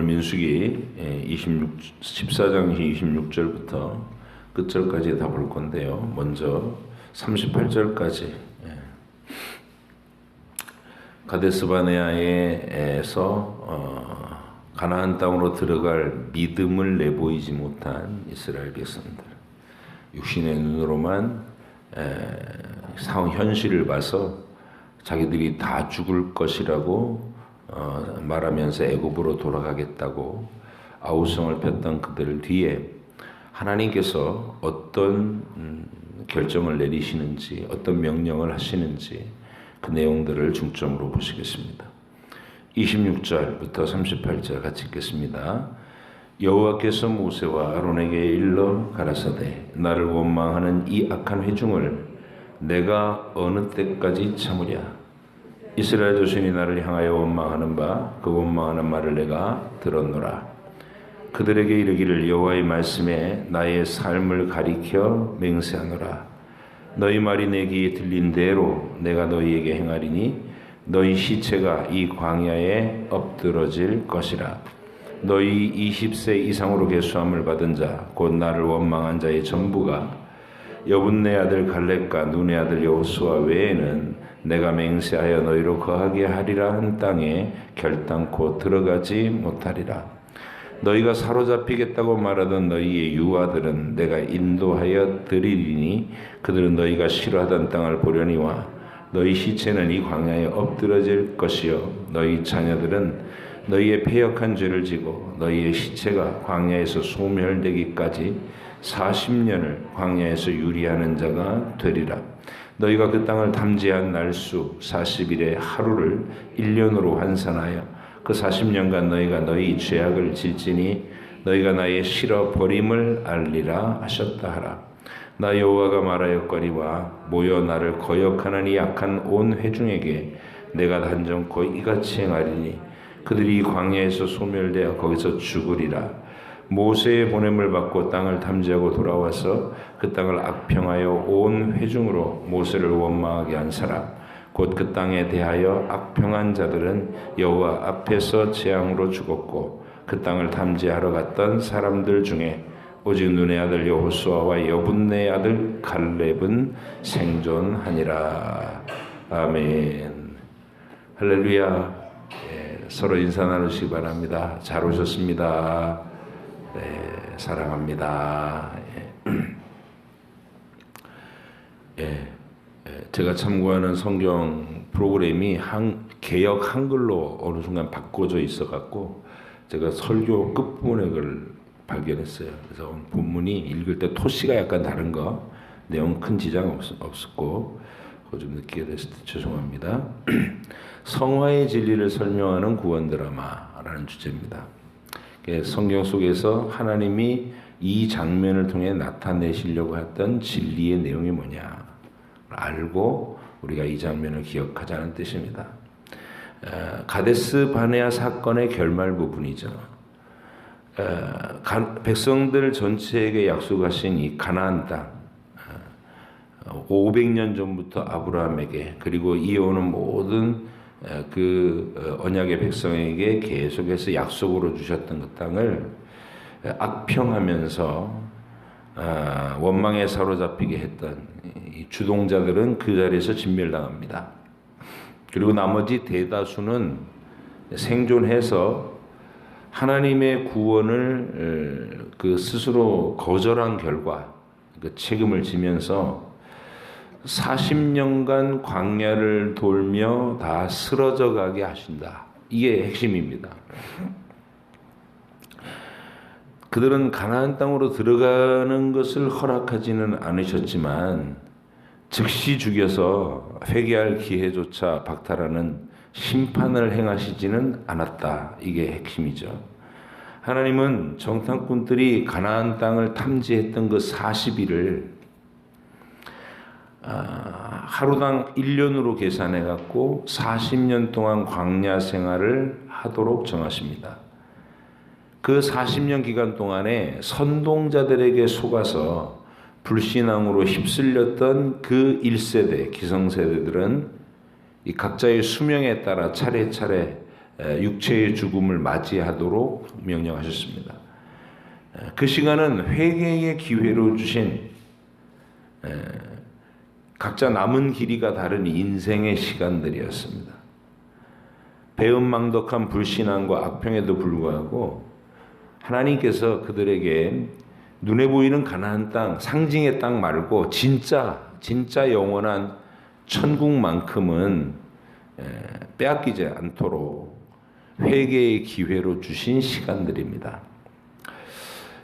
민수기 14장 26절부터 끝절까지 다 볼 건데요. 먼저 38절까지 가데스바네아에서 가나안 땅으로 들어갈 믿음을 내보이지 못한 이스라엘 백성들, 육신의 눈으로만 상황 현실을 봐서 자기들이 다 죽을 것이라고 말하면서 애굽으로 돌아가겠다고 아우성을 폈던 그들 뒤에 하나님께서 어떤 결정을 내리시는지, 어떤 명령을 하시는지 그 내용들을 중점으로 보시겠습니다. 26절부터 38절 같이 읽겠습니다. 여호와께서 모세와 아론에게 일러 가라사대 나를 원망하는 이 악한 회중을 내가 어느 때까지 참으랴. 이스라엘 자손이 나를 향하여 원망하는 바 그 원망하는 말을 내가 들었노라. 그들에게 이르기를 여호와의 말씀에 나의 삶을 가리켜 맹세하노라. 너희 말이 내 귀에 들린 대로 내가 너희에게 행하리니 너희 시체가 이 광야에 엎드러질 것이라. 너희 20세 이상으로 계수함을 받은 자 곧 나를 원망한 자의 전부가 여분네 아들 갈렙과 눈의 아들 여호수아 외에는 내가 맹세하여 너희로 거하게 하리라 한 땅에 결단코 들어가지 못하리라. 너희가 사로잡히겠다고 말하던 너희의 유아들은 내가 인도하여 드리리니 그들은 너희가 싫어하던 땅을 보려니와 너희 시체는 이 광야에 엎드러질 것이요 너희 자녀들은 너희의 패역한 죄를 지고 너희의 시체가 광야에서 소멸되기까지 40년을 광야에서 유리하는 자가 되리라. 너희가 그 땅을 탐지한 날수 40일의 하루를 1년으로 환산하여 그 40년간 너희가 너희 죄악을 질지니 너희가 나의 싫어 버림을 알리라 하셨다 하라. 나 여호와가 말하였거니와 모여 나를 거역하는 이 악한 온 회중에게 내가 단정코 이같이 행하리니 그들이 광야에서 소멸되어 거기서 죽으리라. 모세의 보냄을 받고 땅을 탐지하고 돌아와서 그 땅을 악평하여 온 회중으로 모세를 원망하게 한 사람 곧 그 땅에 대하여 악평한 자들은 여호와 앞에서 재앙으로 죽었고 그 땅을 탐지하러 갔던 사람들 중에 오직 눈의 아들 여호수아와 여분네 아들 갈렙은 생존하니라. 아멘. 할렐루야. 서로 인사 나누시기 바랍니다. 잘 오셨습니다. 사랑합니다. 제가 참고하는 성경 프로그램이 개역 한글로 어느 순간 바꿔져 있어갖고 제가 설교 끝부분에 그걸 발견했어요. 그래서 본문이 읽을 때 토시가 약간 다른 거, 내용 큰 지장 없었고 그거 좀 느끼게 됐을 때 죄송합니다. 성화의 진리를 설명하는 구원 드라마라는 주제입니다. 성경 속에서 하나님이 이 장면을 통해 나타내시려고 했던 진리의 내용이 뭐냐 알고 우리가 이 장면을 기억하자는 뜻입니다. 가데스 바네아 사건의 결말 부분이죠. 백성들 전체에게 약속하신 이 가나안 땅, 500년 전부터 아브라함에게 그리고 이어오는 모든 그 언약의 백성에게 계속해서 약속으로 주셨던 그 땅을 악평하면서 원망에 사로잡히게 했던 이 주동자들은 그 자리에서 진멸당합니다. 그리고 나머지 대다수는 생존해서 하나님의 구원을 그 스스로 거절한 결과 그 책임을 지면서 40년간 광야를 돌며 다 쓰러져 가게 하신다. 이게 핵심입니다. 그들은 가나안 땅으로 들어가는 것을 허락하지는 않으셨지만 즉시 죽여서 회개할 기회조차 박탈하는 심판을 행하시지는 않았다. 이게 핵심이죠. 하나님은 정탐꾼들이 가나안 땅을 탐지했던 그 40일을 하루당 1년으로 계산해 갖고 40년 동안 광야 생활을 하도록 정하십니다. 그 40년 기간 동안에 선동자들에게 속아서 불신앙으로 휩쓸렸던 그 1세대 기성세대들은 이 각자의 수명에 따라 차례차례 육체의 죽음을 맞이하도록 명령하셨습니다. 그 시간은 회개의 기회로 주신 각자 남은 길이가 다른 인생의 시간들이었습니다. 배은망덕한 불신앙과 악평에도 불구하고 하나님께서 그들에게 눈에 보이는 가나안 땅, 상징의 땅 말고 진짜 영원한 천국만큼은 빼앗기지 않도록 회개의 기회로 주신 시간들입니다.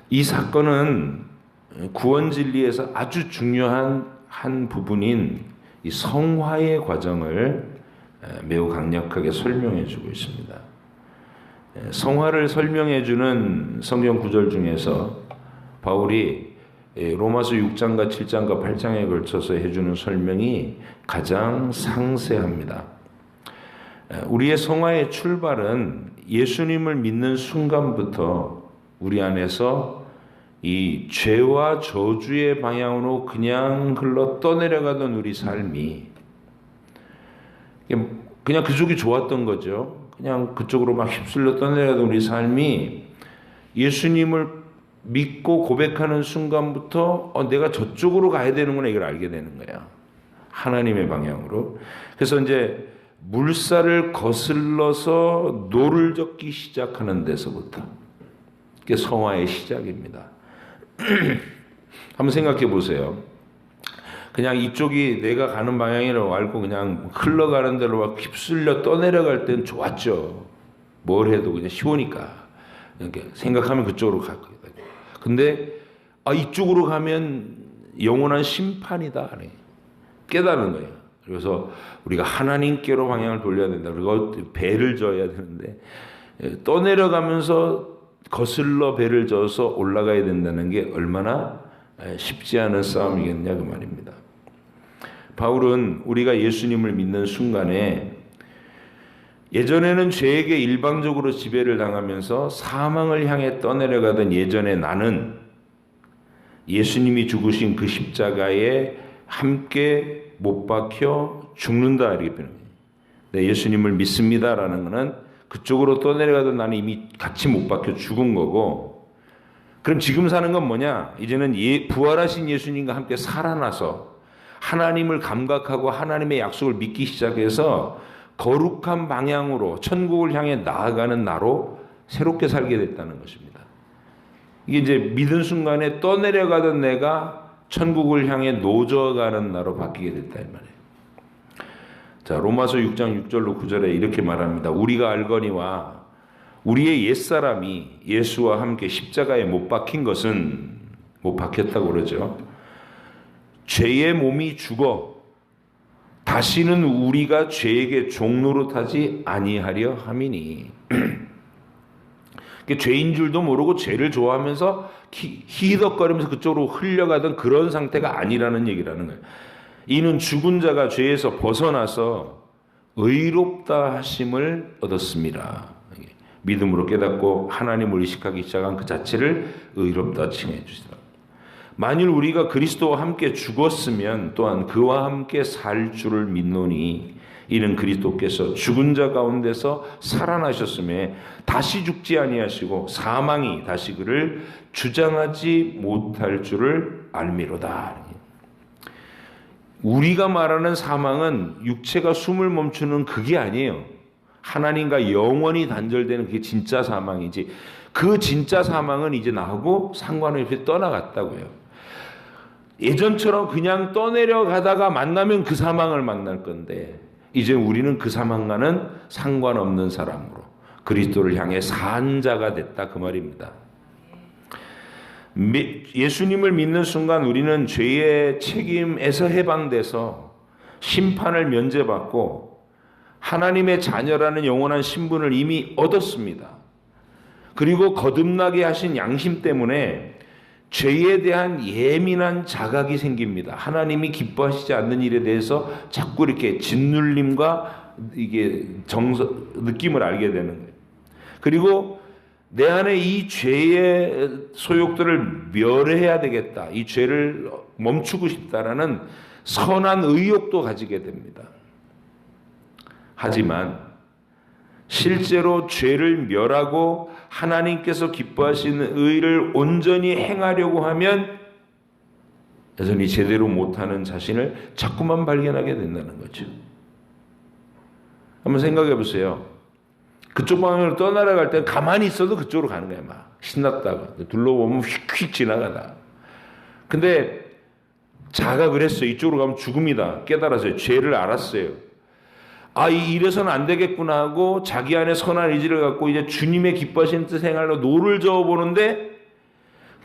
이 사건은 구원 진리에서 아주 중요한 한 부분인 이 성화의 과정을 매우 강력하게 설명해 주고 있습니다. 성화를 설명해 주는 성경 구절 중에서 바울이 로마서 6장과 7장과 8장에 걸쳐서 해주는 설명이 가장 상세합니다. 우리의 성화의 출발은 예수님을 믿는 순간부터 우리 안에서 이 죄와 저주의 방향으로 그냥 흘러 떠내려가던 우리 삶이 그냥 그쪽이 좋았던 거죠. 그냥 그쪽으로 막 휩쓸려 떠내려가던 우리 삶이 예수님을 믿고 고백하는 순간부터 내가 저쪽으로 가야 되는구나 이걸 알게 되는 거야. 하나님의 방향으로. 그래서 이제 물살을 거슬러서 노를 젓기 시작하는 데서부터 그게 성화의 시작입니다. 한번 생각해 보세요. 그냥 이쪽이 내가 가는 방향이라고 알고 그냥 흘러가는 대로 막 휩쓸려 떠내려갈 땐 좋았죠. 뭘 해도 그냥 쉬우니까 이렇게 생각하면 그쪽으로 갈 거예요. 근데 이쪽으로 가면 영원한 심판이다. 깨달은 거예요. 그래서 우리가 하나님께로 방향을 돌려야 된다. 그리고 배를 져야 되는데 떠내려가면서 거슬러 배를 져서 올라가야 된다는 게 얼마나 쉽지 않은 싸움이겠냐 그 말입니다. 바울은 우리가 예수님을 믿는 순간에 예전에는 죄에게 일방적으로 지배를 당하면서 사망을 향해 떠내려가던 예전의 나는 예수님이 죽으신 그 십자가에 함께 못 박혀 죽는다 이렇게 표현합니다. 네, 예수님을 믿습니다라는 것은 그쪽으로 떠내려가던 나는 이미 같이 못 박혀 죽은 거고, 그럼 지금 사는 건 뭐냐? 이제는 부활하신 예수님과 함께 살아나서 하나님을 감각하고 하나님의 약속을 믿기 시작해서 거룩한 방향으로 천국을 향해 나아가는 나로 새롭게 살게 됐다는 것입니다. 이게 이제 믿은 순간에 떠내려가던 내가 천국을 향해 노져가는 나로 바뀌게 됐다 이 말이에요. 자, 로마서 6장 6절로 9절에 이렇게 말합니다. 우리가 알거니와 우리의 옛사람이 예수와 함께 십자가에 못 박힌 것은, 못 박혔다고 그러죠. 죄의 몸이 죽어 다시는 우리가 죄에게 종노릇하지 아니하려 함이니. 죄인 줄도 모르고 죄를 좋아하면서 히덕거리면서 그쪽으로 흘려가던 그런 상태가 아니라는 얘기라는 거예요. 이는 죽은 자가 죄에서 벗어나서 의롭다 하심을 얻었습니다. 믿음으로 깨닫고 하나님을 의식하기 시작한 그 자체를 의롭다 칭해 주시다. 만일 우리가 그리스도와 함께 죽었으면 또한 그와 함께 살 줄을 믿노니 이는 그리스도께서 죽은 자 가운데서 살아나셨음에 다시 죽지 아니하시고 사망이 다시 그를 주장하지 못할 줄을 알미로다. 우리가 말하는 사망은 육체가 숨을 멈추는 그게 아니에요. 하나님과 영원히 단절되는 그게 진짜 사망이지, 그 진짜 사망은 이제 나하고 상관없이 떠나갔다고요. 예전처럼 그냥 떠내려가다가 만나면 그 사망을 만날 건데 이제 우리는 그 사망과는 상관없는 사람으로 그리스도를 향해 산 자가 됐다 그 말입니다. 예수님을 믿는 순간 우리는 죄의 책임에서 해방돼서 심판을 면제받고 하나님의 자녀라는 영원한 신분을 이미 얻었습니다. 그리고 거듭나게 하신 양심 때문에 죄에 대한 예민한 자각이 생깁니다. 하나님이 기뻐하시지 않는 일에 대해서 자꾸 이렇게 짓눌림과 이게 느낌을 알게 되는 거예요. 그리고 내 안에 이 죄의 소욕들을 멸해야 되겠다, 이 죄를 멈추고 싶다라는 선한 의욕도 가지게 됩니다. 하지만 실제로 죄를 멸하고 하나님께서 기뻐하시는 의를 온전히 행하려고 하면 여전히 제대로 못하는 자신을 자꾸만 발견하게 된다는 거죠. 한번 생각해 보세요. 그쪽 방향으로 떠나려갈 때 가만히 있어도 그쪽으로 가는 거야. 막 신났다가 둘러보면 휙휙 지나가다. 근데 자가 그랬어요. 이쪽으로 가면 죽음이다. 깨달았어요. 죄를 알았어요. 아, 이래서는 안 되겠구나 하고 자기 안에 선한 의지를 갖고 이제 주님의 기뻐하시는 뜻 행하려 노를 저어보는데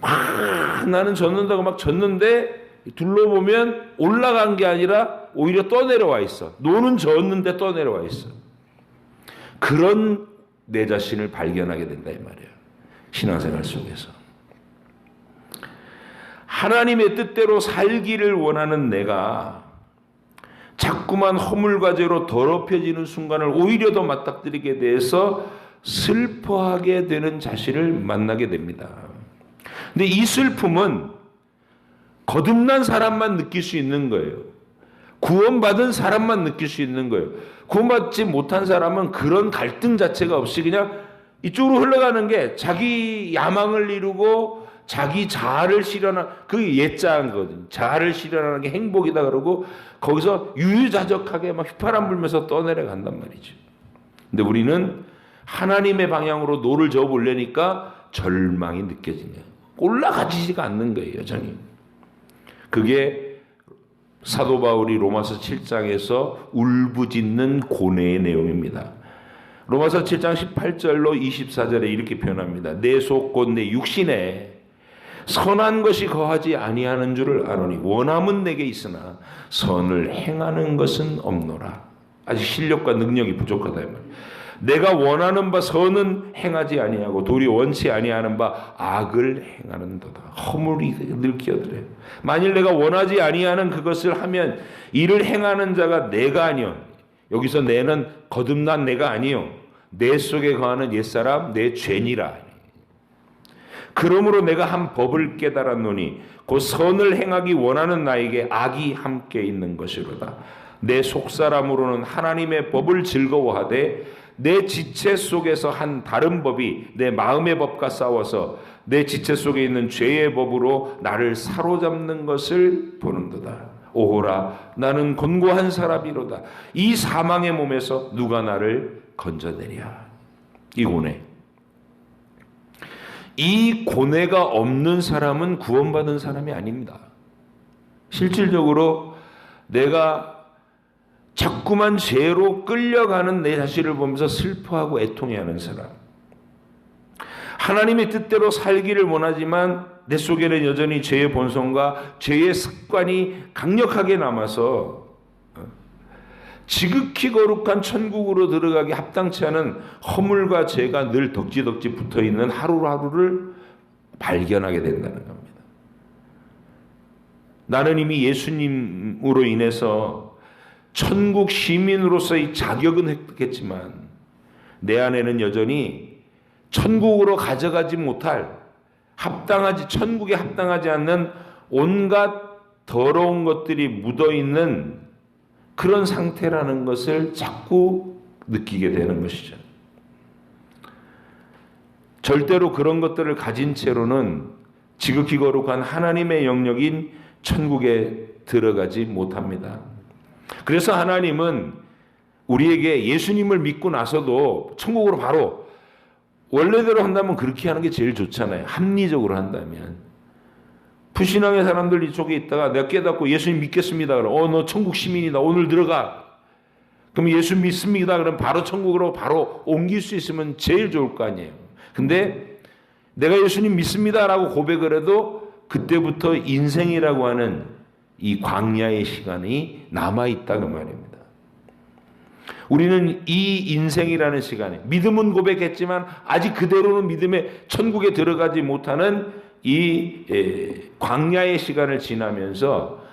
막 나는 젖는다고 막 젖는데 둘러보면 올라간 게 아니라 오히려 떠내려와 있어. 노는 젖는데 떠내려와 있어. 그런 내 자신을 발견하게 된다 이 말이에요. 신앙생활 속에서. 하나님의 뜻대로 살기를 원하는 내가 자꾸만 허물과 죄로 더럽혀지는 순간을 오히려 더 맞닥뜨리게 돼서 슬퍼하게 되는 자신을 만나게 됩니다. 근데 이 슬픔은 거듭난 사람만 느낄 수 있는 거예요. 구원받은 사람만 느낄 수 있는 거예요. 구원받지 못한 사람은 그런 갈등 자체가 없이 그냥 이쪽으로 흘러가는 게 자기 야망을 이루고 자기 자아를 실현하는 그 옛자한 거거든요. 자아를 실현하는 게 행복이다 그러고 거기서 유유자적하게 막 휘파람 불면서 떠내려간단 말이죠. 근데 우리는 하나님의 방향으로 노를 저어보려니까 절망이 느껴지네요. 올라가지지가 않는 거예요, 여전히. 그게 사도 바울이 로마서 7장에서 울부짖는 고뇌의 내용입니다. 로마서 7장 18절로 24절에 이렇게 표현합니다. 내 속 곧 내 육신에 선한 것이 거하지 아니하는 줄을 아노니 원함은 내게 있으나 선을 행하는 것은 없노라. 아직 실력과 능력이 부족하다 이 말이에요. 내가 원하는 바 선은 행하지 아니하고 도리어 원치 아니하는 바 악을 행하는도다. 허물이 늘 끼어들어요. 만일 내가 원하지 아니하는 그것을 하면 이를 행하는 자가 내가 아니요. 여기서 내는 거듭난 내가 아니요. 내 속에 거하는 옛사람 내 죄니라. 그러므로 내가 한 법을 깨달았노니 곧 선을 행하기 원하는 나에게 악이 함께 있는 것이로다. 내 속사람으로는 하나님의 법을 즐거워하되 내 지체 속에서 한 다른 법이 내 마음의 법과 싸워서 내 지체 속에 있는 죄의 법으로 나를 사로잡는 것을 보는도다. 오호라 나는 곤고한 사람이로다. 이 사망의 몸에서 누가 나를 건져내랴. 이 고뇌. 이 고뇌가 없는 사람은 구원받은 사람이 아닙니다. 실질적으로 내가 자꾸만 죄로 끌려가는 내 자신을 보면서 슬퍼하고 애통해하는 사람. 하나님의 뜻대로 살기를 원하지만 내 속에는 여전히 죄의 본성과 죄의 습관이 강력하게 남아서 지극히 거룩한 천국으로 들어가기 합당치 않은 허물과 죄가 늘 덕지덕지 붙어있는 하루하루를 발견하게 된다는 겁니다. 나는 이미 예수님으로 인해서 천국 시민으로서의 자격은 획득했지만 내 안에는 여전히 천국으로 가져가지 못할 천국에 합당하지 않는 온갖 더러운 것들이 묻어있는 그런 상태라는 것을 자꾸 느끼게 되는 것이죠. 절대로 그런 것들을 가진 채로는 지극히 거룩한 하나님의 영역인 천국에 들어가지 못합니다. 그래서 하나님은 우리에게 예수님을 믿고 나서도 천국으로 바로 원래대로 한다면 그렇게 하는 게 제일 좋잖아요. 합리적으로 한다면. 불신앙의 사람들 이쪽에 있다가 내가 깨닫고 예수님 믿겠습니다. 그럼 너 천국 시민이다. 오늘 들어가. 그럼 예수 믿습니다. 그럼 바로 천국으로 바로 옮길 수 있으면 제일 좋을 거 아니에요. 근데 내가 예수님 믿습니다라고 고백을 해도 그때부터 인생이라고 하는 이 광야의 시간이 남아있다 그 말입니다. 우리는 이 인생이라는 시간에 믿음은 고백했지만 아직 그대로는 믿음의 천국에 들어가지 못하는 이 광야의 시간을 지나면서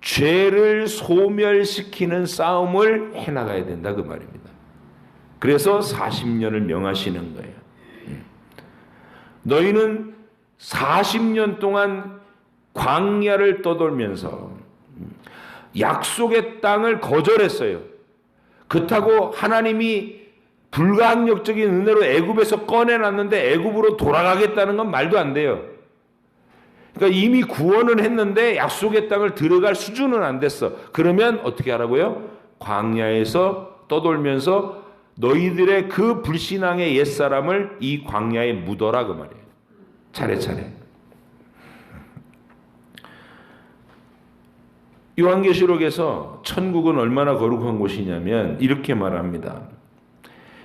죄를 소멸시키는 싸움을 해나가야 된다 그 말입니다. 그래서 40년을 명하시는 거예요. 너희는 40년 동안 광야를 떠돌면서 약속의 땅을 거절했어요. 그렇다고 하나님이 불가항력적인 은혜로 애굽에서 꺼내놨는데 애굽으로 돌아가겠다는 건 말도 안 돼요. 그러니까 이미 구원은 했는데 약속의 땅을 들어갈 수준은 안 됐어. 그러면 어떻게 하라고요? 광야에서 떠돌면서 너희들의 그 불신앙의 옛사람을 이 광야에 묻어라 그 말이에요. 차례차례. 요한계시록에서 천국은 얼마나 거룩한 곳이냐면 이렇게 말합니다.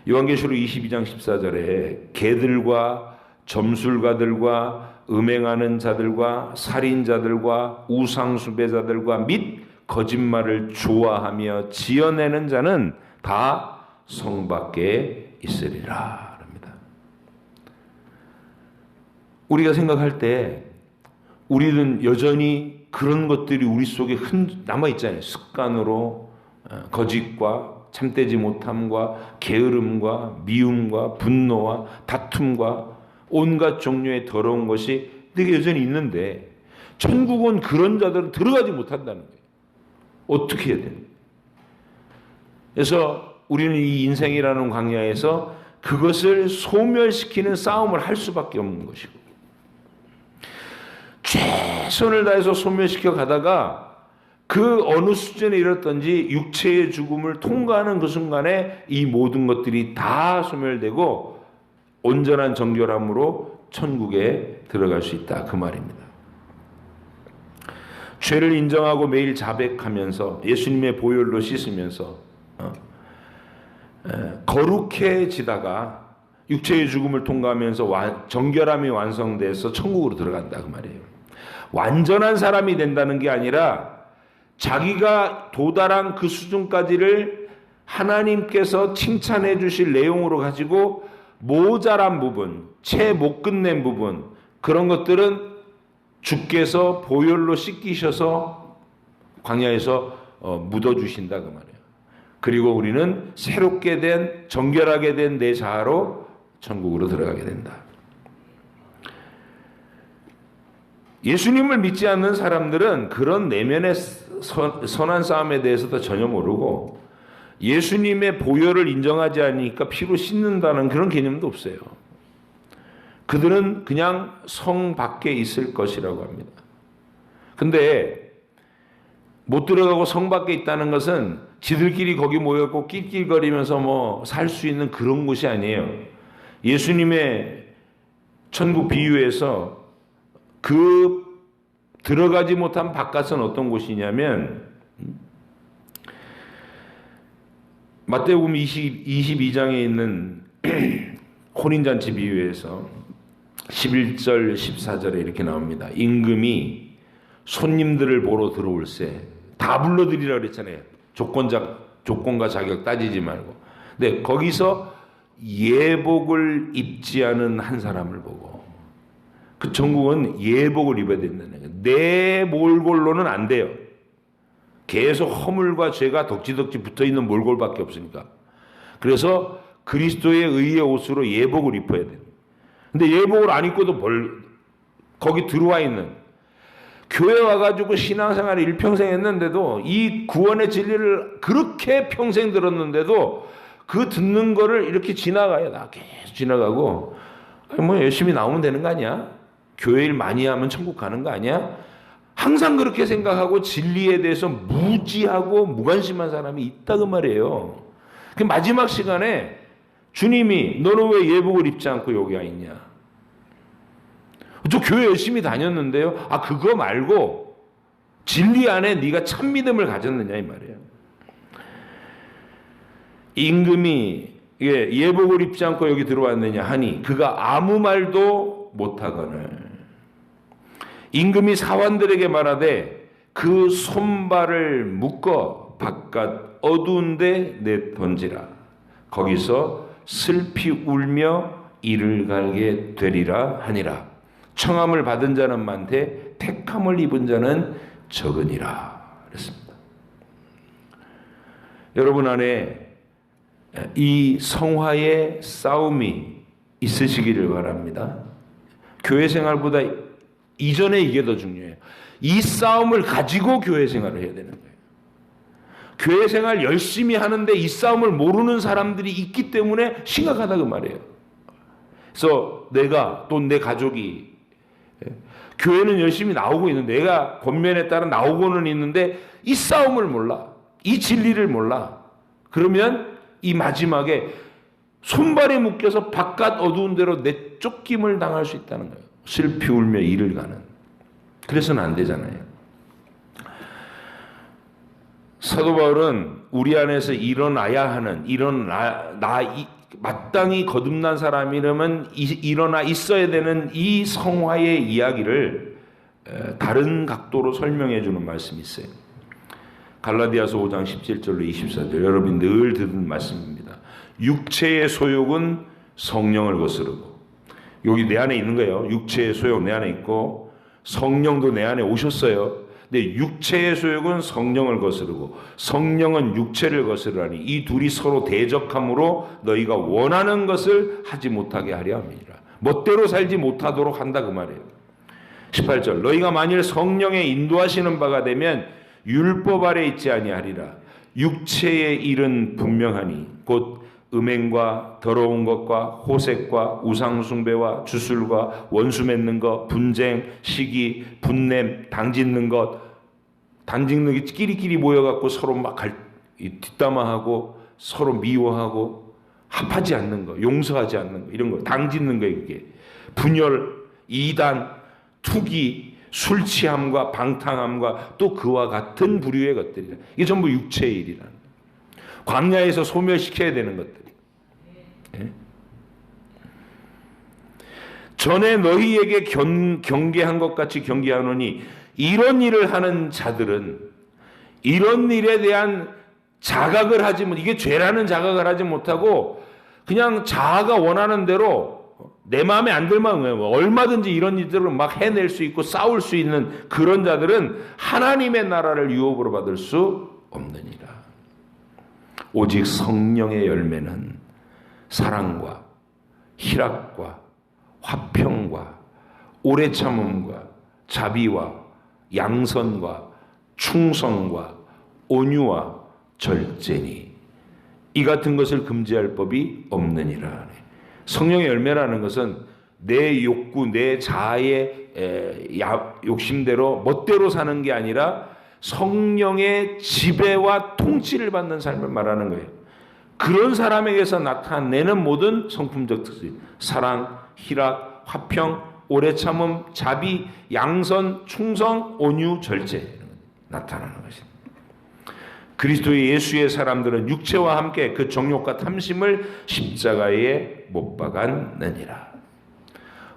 요한계시록 22장 14절에 개들과 점술가들과 음행하는 자들과 살인자들과 우상숭배자들과 및 거짓말을 좋아하며 지어내는 자는 다 성 밖에 있으리라 합니다. 우리가 생각할 때 우리는 여전히 그런 것들이 우리 속에 남아있잖아요. 습관으로 거짓과 참되지 못함과 게으름과 미움과 분노와 다툼과 온갖 종류의 더러운 것이 내게 여전히 있는데 천국은 그런 자들은 들어가지 못한다는 거예요. 어떻게 해야 돼요? 그래서 우리는 이 인생이라는 광야에서 그것을 소멸시키는 싸움을 할 수밖에 없는 것이고 최선을 다해서 소멸시켜 가다가 그 어느 수준에 이르렀던지 육체의 죽음을 통과하는 그 순간에 이 모든 것들이 다 소멸되고 온전한 정결함으로 천국에 들어갈 수 있다 그 말입니다. 죄를 인정하고 매일 자백하면서 예수님의 보혈로 씻으면서 거룩해지다가 육체의 죽음을 통과하면서 정결함이 완성돼서 천국으로 들어간다 그 말이에요. 완전한 사람이 된다는 게 아니라 자기가 도달한 그 수준까지를 하나님께서 칭찬해 주실 내용으로 가지고 모자란 부분, 채 못 끝낸 부분 그런 것들은 주께서 보혈로 씻기셔서 광야에서 묻어주신다 그 말이에요. 그리고 우리는 새롭게 된 정결하게 된 내 자아로 천국으로 들어가게 된다. 예수님을 믿지 않는 사람들은 그런 내면의 선한 싸움에 대해서도 전혀 모르고 예수님의 보혈을 인정하지 않으니까 피로 씻는다는 그런 개념도 없어요. 그들은 그냥 성 밖에 있을 것이라고 합니다. 근데 못 들어가고 성 밖에 있다는 것은 지들끼리 거기 모여있고 낄낄거리면서 뭐 살 수 있는 그런 곳이 아니에요. 예수님의 천국 비유에서 그 들어가지 못한 바깥은 어떤 곳이냐면 마태복음 22장에 있는 혼인잔치 비유에서 11절 14절에 이렇게 나옵니다. 임금이 손님들을 보러 들어올세 다 불러들이라 그랬잖아요. 조건과 자격 따지지 말고. 근데 거기서 예복을 입지 않은 한 사람을 보고 그 천국은 예복을 입어야 된다는 거예요. 내 몰골로는 안 돼요. 계속 허물과 죄가 덕지덕지 붙어있는 몰골밖에 없으니까. 그래서 그리스도의 의의 옷으로 예복을 입어야 돼요. 근데 예복을 안 입고도 거기 들어와 있는 교회 와가지고 신앙생활을 일평생 했는데도 이 구원의 진리를 그렇게 평생 들었는데도 그 듣는 거를 이렇게 지나가요. 나 계속 지나가고 뭐 열심히 나오면 되는 거 아니야? 교회 일 많이 하면 천국 가는 거 아니야? 항상 그렇게 생각하고 진리에 대해서 무지하고 무관심한 사람이 있다 그 말이에요. 그 마지막 시간에 주님이 너는 왜 예복을 입지 않고 여기 와 있냐? 저 교회 열심히 다녔는데요. 아 그거 말고 진리 안에 네가 참 믿음을 가졌느냐 이 말이에요. 임금이 예복을 입지 않고 여기 들어왔느냐 하니 그가 아무 말도 못하거늘 임금이 사환들에게 말하되 그 손발을 묶어 바깥 어두운 데 내던지라. 거기서 슬피 울며 이를 갈게 되리라 하니라. 청함을 받은 자는 많되 택함을 입은 자는 적으니라. 그랬습니다. 여러분 안에 이 성화의 싸움이 있으시기를 바랍니다. 교회 생활보다 이전에 이게 더 중요해요. 이 싸움을 가지고 교회 생활을 해야 되는 거예요. 교회 생활 열심히 하는데 이 싸움을 모르는 사람들이 있기 때문에 심각하다 그 말이에요. 그래서 내가 또 내 가족이 교회는 열심히 나오고 있는데 내가 권면에 따라 나오고는 있는데 이 싸움을 몰라. 이 진리를 몰라. 그러면 이 마지막에 손발이 묶여서 바깥 어두운 데로 내쫓김을 당할 수 있다는 거예요. 슬피 울며 이를 가는. 그래서는 안 되잖아요. 사도 바울은 우리 안에서 일어나야 하는 마땅히 거듭난 사람이라면 일어나 있어야 되는 이 성화의 이야기를 다른 각도로 설명해 주는 말씀이 있어요. 갈라디아서 5장 17절로 24절 여러분이 늘 듣는 말씀입니다. 육체의 소욕은 성령을 거스르고, 여기 내 안에 있는 거예요. 육체의 소욕 내 안에 있고 성령도 내 안에 오셨어요. 근데 육체의 소욕은 성령을 거스르고 성령은 육체를 거스르라니 이 둘이 서로 대적함으로 너희가 원하는 것을 하지 못하게 하려 함이니라. 멋대로 살지 못하도록 한다 그 말이에요. 18절 너희가 만일 성령의 인도하시는 바가 되면 율법 아래 있지 아니하리라. 육체의 일은 분명하니 곧 음행과 더러운 것과 호색과 우상숭배와 주술과 원수 맺는 것, 분쟁, 시기, 분냄, 당짓는 것, 당짓는 게 끼리끼리 모여갖고 서로 막 뒷담화하고 서로 미워하고 합하지 않는 거, 용서하지 않는 거, 이런 거, 당짓는 거예요. 이게 분열, 이단, 투기, 술 취함과 방탕함과 또 그와 같은 부류의 것들이다. 이게 전부 육체의 일이라는 거예요. 광야에서 소멸시켜야 되는 것들이. 예? 전에 너희에게 경계한 것 같이 경계하노니 이런 일을 하는 자들은 이런 일에 대한 자각을 하지 못, 이게 죄라는 자각을 하지 못하고 그냥 자아가 원하는 대로 내 마음에 안 들면 얼마든지 이런 일들을 막 해낼 수 있고 싸울 수 있는 그런 자들은 하나님의 나라를 유업으로 받을 수 없느니라. 오직 성령의 열매는 사랑과 희락과 화평과 오래 참음과 자비와 양선과 충성과 온유와 절제니 이 같은 것을 금지할 법이 없느니라. 성령의 열매라는 것은 내 욕구, 내 자아의 욕심대로 멋대로 사는 게 아니라 성령의 지배와 통치를 받는 삶을 말하는 거예요. 그런 사람에게서 나타내는 모든 성품적 특징, 사랑, 희락, 화평, 오래 참음, 자비, 양선, 충성, 온유, 절제 나타나는 것입니다. 그리스도의 예수의 사람들은 육체와 함께 그 정욕과 탐심을 십자가에 못 박았느니라.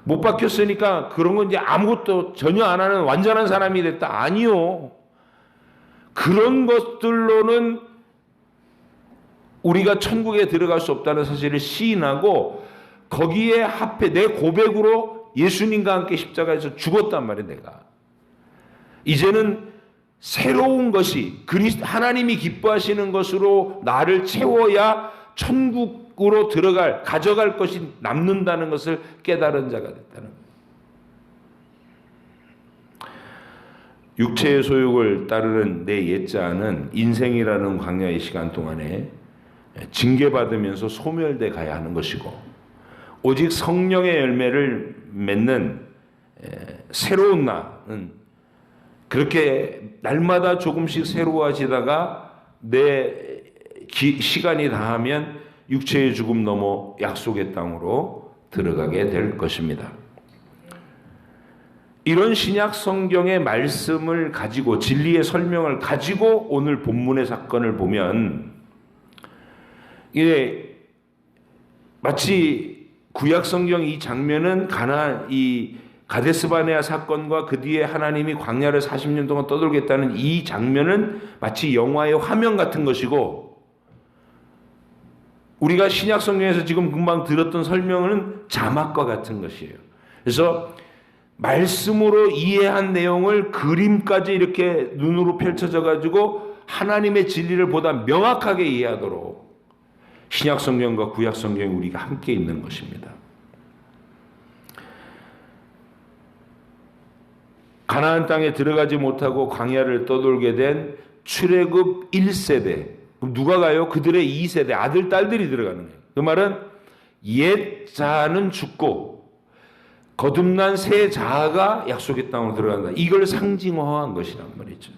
못 박혔으니까 그런 건 이제 아무것도 전혀 안 하는 완전한 사람이 됐다. 아니요. 그런 것들로는 우리가 천국에 들어갈 수 없다는 사실을 시인하고 거기에 합해 내 고백으로 예수님과 함께 십자가에서 죽었단 말이에요. 내가 이제는 새로운 것이 하나님이 기뻐하시는 것으로 나를 채워야 천국으로 가져갈 것이 남는다는 것을 깨달은 자가 됐다는 거예요. 육체의 소욕을 따르는 내 옛자는 인생이라는 광야의 시간 동안에 징계받으면서 소멸돼 가야 하는 것이고 오직 성령의 열매를 맺는 새로운 나는 그렇게 날마다 조금씩 새로워지다가 내 시간이 다하면 육체의 죽음 넘어 약속의 땅으로 들어가게 될 것입니다. 이런 신약 성경의 말씀을 가지고 진리의 설명을 가지고 오늘 본문의 사건을 보면 이게 마치 구약 성경 이 장면은 이 가데스바네아 사건과 그 뒤에 하나님이 광야를 40년 동안 떠돌겠다는 이 장면은 마치 영화의 화면 같은 것이고 우리가 신약 성경에서 지금 금방 들었던 설명은 자막과 같은 것이에요. 그래서 말씀으로 이해한 내용을 그림까지 이렇게 눈으로 펼쳐져 가지고 하나님의 진리를 보다 명확하게 이해하도록 신약 성경과 구약 성경이 우리가 함께 있는 것입니다. 가나안 땅에 들어가지 못하고 광야를 떠돌게 된 출애굽 1세대. 그럼 누가 가요? 그들의 2세대 아들, 딸들이 들어가는 거예요. 그 말은 옛 자는 죽고 거듭난 새 자가 약속의 땅으로 들어간다. 이걸 상징화한 것이란 말이죠.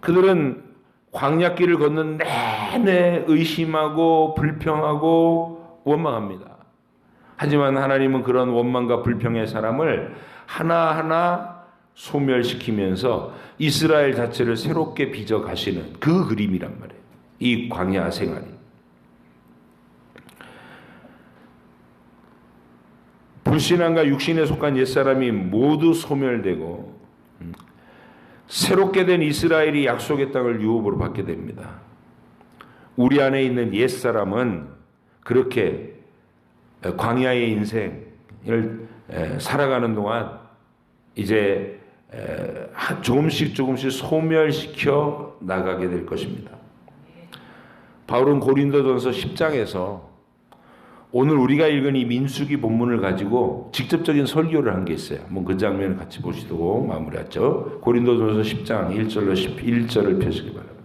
그들은 광야길을 걷는 내내 의심하고 불평하고 원망합니다. 하지만 하나님은 그런 원망과 불평의 사람을 하나하나 소멸시키면서 이스라엘 자체를 새롭게 빚어 가시는 그 그림이란 말이에요. 이 광야 생활이. 불신앙과 육신에 속한 옛사람이 모두 소멸되고 새롭게 된 이스라엘이 약속의 땅을 유업으로 받게 됩니다. 우리 안에 있는 옛사람은 그렇게 광야의 인생을 살아가는 동안 이제 조금씩 소멸시켜 나가게 될 것입니다. 바울은 고린도전서 10장에서 오늘 우리가 읽은 이 민수기 본문을 가지고 직접적인 설교를 한 게 있어요. 한번 그 장면을 같이 보시고 마무리하죠. 고린도전서 10장 1절로 11절을 펴시기 바랍니다.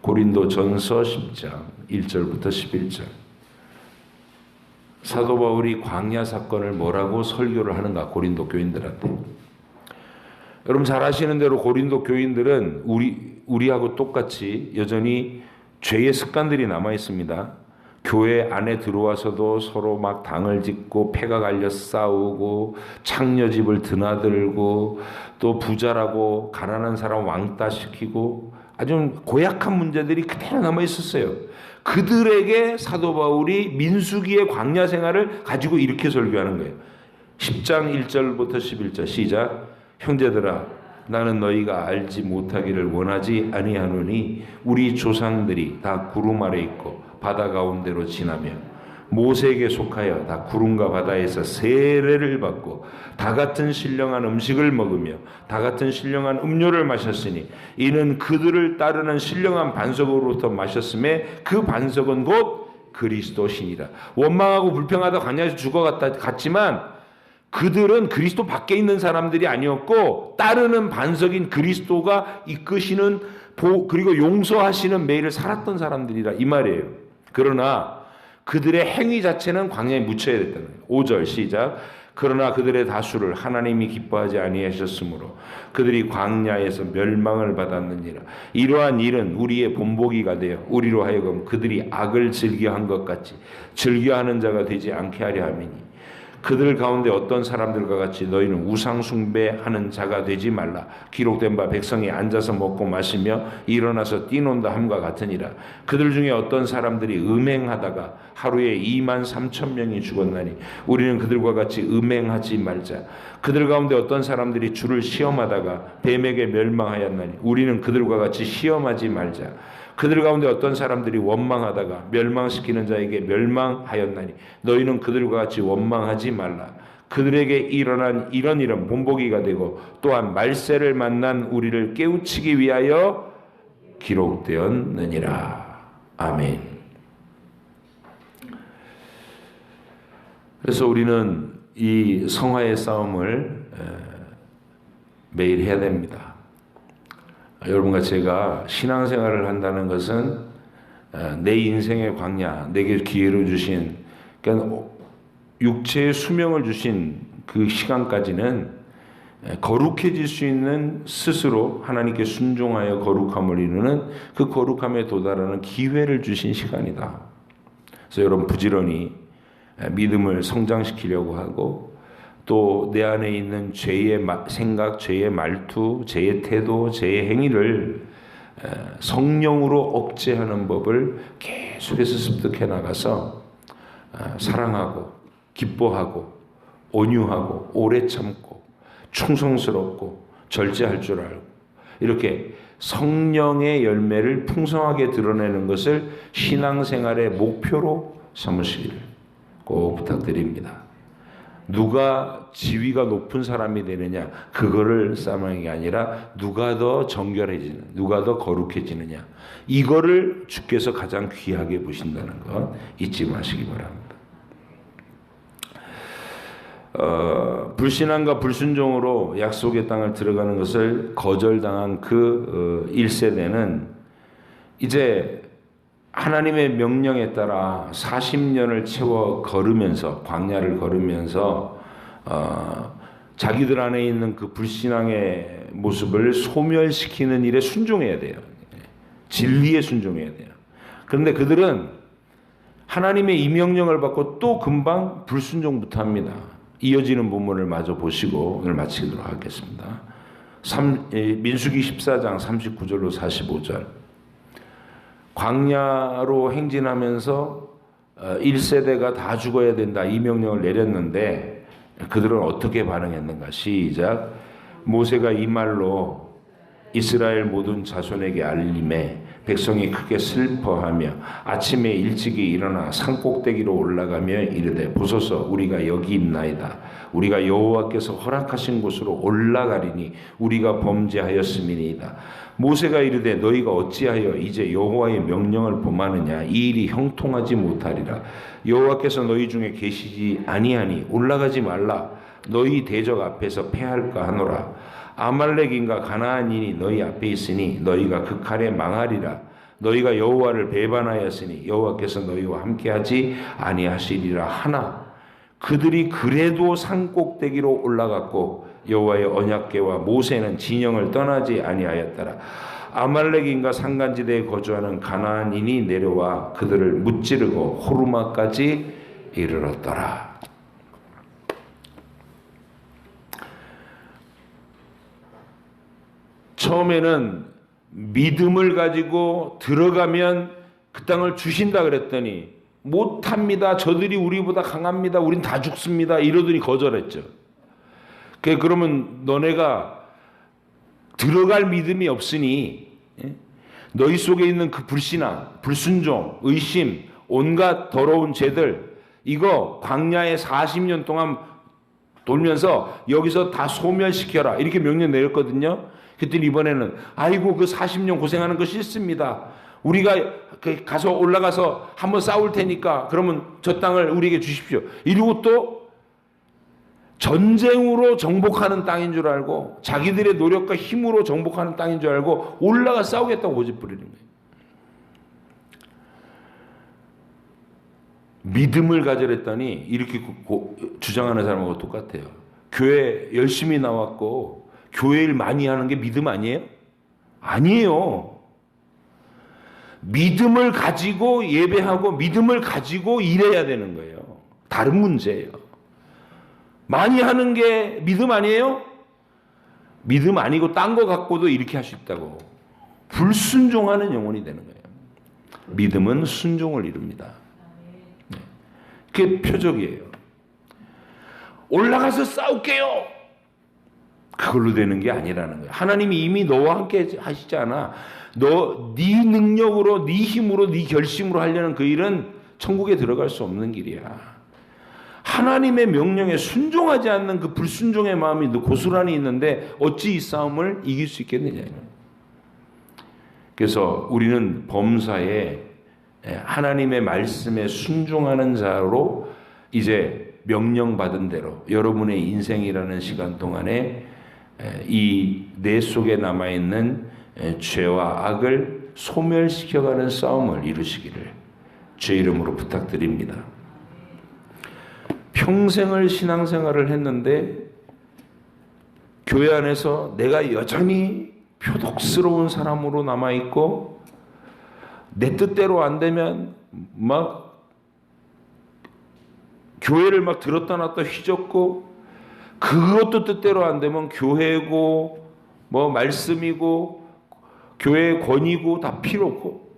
고린도전서 10장 1절부터 11절. 사도 바울이 광야 사건을 뭐라고 설교를 하는가 고린도 교인들한테. 여러분 잘 아시는 대로 고린도 교인들은 우리하고 똑같이 여전히 죄의 습관들이 남아 있습니다. 교회 안에 들어와서도 서로 막 당을 짓고 패가 갈려 싸우고 창녀집을 드나들고 또 부자라고 가난한 사람 왕따시키고 아주 고약한 문제들이 그대로 남아 있었어요. 그들에게 사도 바울이 민수기의 광야 생활을 가지고 이렇게 설교하는 거예요. 10장 1절부터 11절 시작. 형제들아 나는 너희가 알지 못하기를 원하지 아니하노니 우리 조상들이 다 구름 아래 있고 바다 가운데로 지나며 모세에게 속하여 다 구름과 바다에서 세례를 받고 다 같은 신령한 음식을 먹으며 다 같은 신령한 음료를 마셨으니 이는 그들을 따르는 신령한 반석으로부터 마셨음에 그 반석은 곧 그리스도시니라. 원망하고 불평하다 광야에서 죽어갔지만 그들은 그리스도 밖에 있는 사람들이 아니었고 따르는 반석인 그리스도가 이끄시는 그리고 용서하시는 매일을 살았던 사람들이라 이 말이에요. 그러나 그들의 행위 자체는 광야에 묻혀야 됐다는 거예요. 5절 시작. 그러나 그들의 다수를 하나님이 기뻐하지 아니하셨으므로 그들이 광야에서 멸망을 받았느니라. 이러한 일은 우리의 본보기가 되어 우리로 하여금 그들이 악을 즐겨한 것 같이 즐겨하는 자가 되지 않게 하려 함이니 그들 가운데 어떤 사람들과 같이 너희는 우상 숭배하는 자가 되지 말라. 기록된 바 백성이 앉아서 먹고 마시며 일어나서 뛰논다 함과 같으니라. 그들 중에 어떤 사람들이 음행하다가 하루에 23,000명이 죽었나니 우리는 그들과 같이 음행하지 말자. 그들 가운데 어떤 사람들이 주를 시험하다가 뱀에게 멸망하였나니 우리는 그들과 같이 시험하지 말자. 그들 가운데 어떤 사람들이 원망하다가 멸망시키는 자에게 멸망하였나니 너희는 그들과 같이 원망하지 말라. 그들에게 일어난 이런 일은 본보기가 되고 또한 말세를 만난 우리를 깨우치기 위하여 기록되었느니라. 아멘. 그래서 우리는 이 성화의 싸움을 매일 해야 됩니다. 여러분과 제가 신앙생활을 한다는 것은 내 인생의 광야, 내게 기회를 주신, 그러니까 육체의 수명을 주신 그 시간까지는 거룩해질 수 있는 스스로 하나님께 순종하여 거룩함을 이루는 그 거룩함에 도달하는 기회를 주신 시간이다. 그래서 여러분 부지런히 믿음을 성장시키려고 하고 또 내 안에 있는 죄의 생각, 죄의 말투, 죄의 태도, 죄의 행위를 성령으로 억제하는 법을 계속해서 습득해 나가서 사랑하고 기뻐하고 온유하고 오래 참고 충성스럽고 절제할 줄 알고 이렇게 성령의 열매를 풍성하게 드러내는 것을 신앙생활의 목표로 삼으시기를 꼭 부탁드립니다. 누가 지위가 높은 사람이 되느냐 그거를 싸움하는 게 아니라 누가 더 정결해지는, 누가 더 거룩해지느냐 이거를 주께서 가장 귀하게 보신다는 것 잊지 마시기 바랍니다. 불신앙과 불순종으로 약속의 땅을 들어가는 것을 거절당한 그 1세대는 이제 하나님의 명령에 따라 40년을 채워 걸으면서 광야를 걸으면서 자기들 안에 있는 그 불신앙의 모습을 소멸시키는 일에 순종해야 돼요. 진리에 순종해야 돼요. 그런데 그들은 하나님의 이 명령을 받고 또 금방 불순종부터 합니다. 이어지는 본문을 마저 보시고 오늘 마치도록 하겠습니다. 민수기 14장 39절로 45절. 광야로 행진하면서 1세대가 다 죽어야 된다 이 명령을 내렸는데 그들은 어떻게 반응했는가? 시작. 모세가 이 말로 이스라엘 모든 자손에게 알림해 백성이 크게 슬퍼하며 아침에 일찍이 일어나 산꼭대기로 올라가며 이르되 보소서 우리가 여기 있나이다. 우리가 여호와께서 허락하신 곳으로 올라가리니 우리가 범죄하였음이니이다. 모세가 이르되 너희가 어찌하여 이제 여호와의 명령을 범하느냐? 이 일이 형통하지 못하리라. 여호와께서 너희 중에 계시지 아니하니 올라가지 말라. 너희 대적 앞에서 패할까 하노라. 아말렉인과 가나안인이 너희 앞에 있으니 너희가 그 칼에 망하리라. 너희가 여호와를 배반하였으니 여호와께서 너희와 함께하지 아니하시리라 하나 그들이 그래도 산꼭대기로 올라갔고 여호와의 언약궤와 모세는 진영을 떠나지 아니하였더라. 아말렉인과 산간지대에 거주하는 가나안인이 내려와 그들을 무찌르고 호르마까지 이르렀더라. 처음에는 믿음을 가지고 들어가면 그 땅을 주신다 그랬더니 못합니다. 저들이 우리보다 강합니다. 우린 다 죽습니다. 이러더니 거절했죠. 그러면 너네가 들어갈 믿음이 없으니 너희 속에 있는 그 불신앙, 불순종, 의심, 온갖 더러운 죄들 이거 광야에 40년 동안 돌면서 여기서 다 소멸시켜라 이렇게 명령 내렸거든요. 그랬더니 이번에는 아이고 그 40년 고생하는 거 싫습니다. 우리가 가서 올라가서 한번 싸울 테니까 그러면 저 땅을 우리에게 주십시오. 이러고 또 전쟁으로 정복하는 땅인 줄 알고 자기들의 노력과 힘으로 정복하는 땅인 줄 알고 올라가 싸우겠다고 고집부리는 거예요. 믿음을 가져랬더니 이렇게 주장하는 사람하고 똑같아요. 교회 열심히 나왔고 교회 일 많이 하는 게 믿음 아니에요? 아니에요. 믿음을 가지고 예배하고 믿음을 가지고 일해야 되는 거예요. 다른 문제예요. 많이 하는 게 믿음 아니에요? 믿음 아니고 딴 거 갖고도 이렇게 할 수 있다고. 불순종하는 영혼이 되는 거예요. 믿음은 순종을 이룹니다. 네. 그게 표적이에요. 올라가서 싸울게요. 그걸로 되는 게 아니라는 거예요. 하나님이 이미 너와 함께 하시지 않아. 네 능력으로, 네 힘으로, 네 결심으로 하려는 그 일은 천국에 들어갈 수 없는 길이야. 하나님의 명령에 순종하지 않는 그 불순종의 마음이 고스란히 있는데 어찌 이 싸움을 이길 수 있겠느냐. 그래서 우리는 범사에 하나님의 말씀에 순종하는 자로 이제 명령받은 대로 여러분의 인생이라는 시간 동안에 이 내 속에 남아있는 죄와 악을 소멸시켜가는 싸움을 이루시기를 주 이름으로 부탁드립니다. 평생을 신앙생활을 했는데 교회 안에서 내가 여전히 표독스러운 사람으로 남아있고 내 뜻대로 안 되면 막 교회를 막 들었다 놨다 휘젓고 그것도 뜻대로 안 되면 교회고 뭐 말씀이고 교회의 권위고 다 필요 없고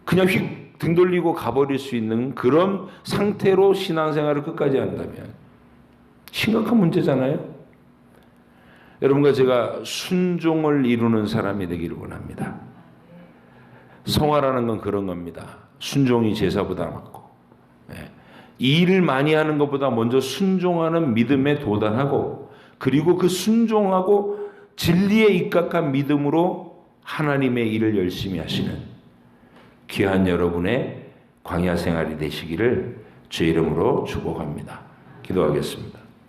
그냥 휙 등 돌리고 가버릴 수 있는 그런 상태로 신앙생활을 끝까지 한다면 심각한 문제잖아요. 여러분과 제가 순종을 이루는 사람이 되기를 원합니다. 성화라는 건 그런 겁니다. 순종이 제사보다 낫고 일을 많이 하는 것보다 먼저 순종하는 믿음에 도달하고 그리고 그 순종하고 진리에 입각한 믿음으로 하나님의 일을 열심히 하시는 귀한 여러분의 광야 생활이 되시기를 주의 이름으로 축복합니다. 기도하겠습니다.